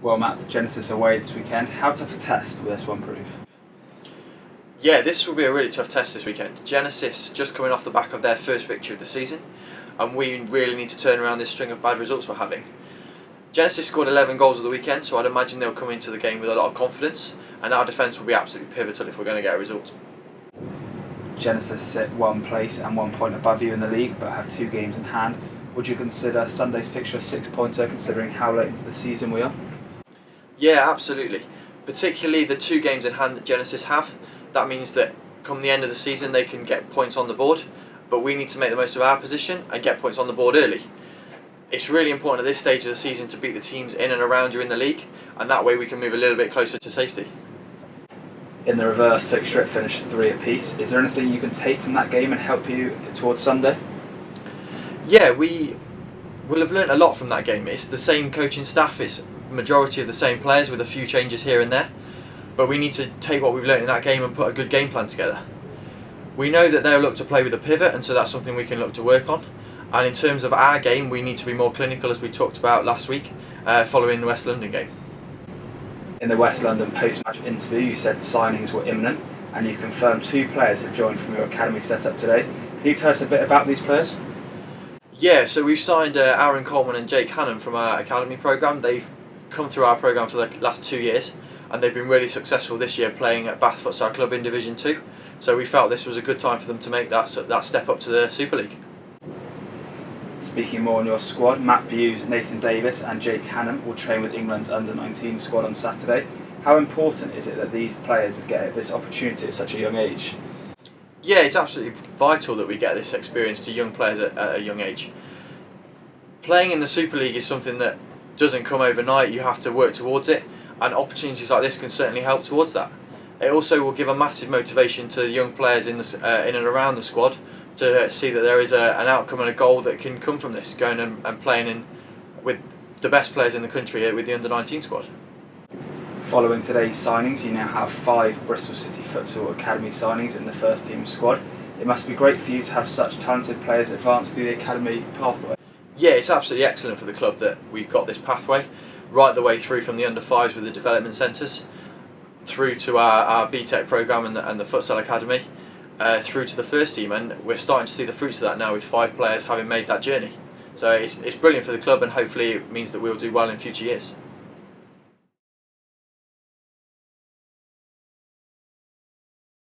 Well, Matt, Genesis away this weekend. How tough a test will this one prove? Yeah, this will be a really tough test this weekend. Genesis just coming off the back of their first victory of the season, and we really need to turn around this string of bad results we're having. Genesis scored 11 goals at the weekend, so I'd imagine they'll come into the game with a lot of confidence, and our defence will be absolutely pivotal if we're going to get a result. Genesis sit one place and 1 point above you in the league, but have 2 games in hand. Would you consider Sunday's fixture a 6-pointer, considering how late into the season we are? Yeah, absolutely. Particularly the 2 games in hand that Genesis have. That means that come the end of the season they can get points on the board, but we need to make the most of our position and get points on the board early. It's really important at this stage of the season to beat the teams in and around you in the league, and that way we can move a little bit closer to safety. In the reverse fixture, it finished 3 apiece. Is there anything you can take from that game and help you towards Sunday? Yeah, we will have learnt a lot from that game. It's the same coaching staff, it's majority of the same players with a few changes here and there, but we need to take what we've learnt in that game and put a good game plan together. We know that they'll look to play with a pivot, and so that's something we can look to work on. And in terms of our game, we need to be more clinical, as we talked about last week, following the West London game. In the West London post-match interview, you said signings were imminent, and you confirmed 2 players have joined from your academy setup today. Can you tell us a bit about these players? Yeah, so we've signed Aaron Coleman and Jake Hannum from our academy programme. They've come through our programme for the last 2 years, and they've been really successful this year playing at Bath Futsal Club in Division 2. So we felt this was a good time for them to make that step up to the Super League. Speaking more on your squad, Matt Hughes, Nathan Davis and Jake Hannum will train with England's under-19 squad on Saturday. How important is it that these players get this opportunity at such a young age? Yeah, it's absolutely vital that we get this experience to young players at a young age. Playing in the Super League is something that doesn't come overnight, you have to work towards it, and opportunities like this can certainly help towards that. It also will give a massive motivation to young players in and around the squad to see that there is an outcome and a goal that can come from this, going and playing with the best players in the country with the under-19 squad. Following today's signings, you now have 5 Bristol City Futsal Academy signings in the first team squad. It must be great for you to have such talented players advance through the academy pathway. Yeah, it's absolutely excellent for the club that we've got this pathway, right the way through from the under-5s with the development centres, through to our BTEC programme and the Futsal Academy, through to the first team, and we're starting to see the fruits of that now with 5 players having made that journey. So it's brilliant for the club, and hopefully it means that we'll do well in future years.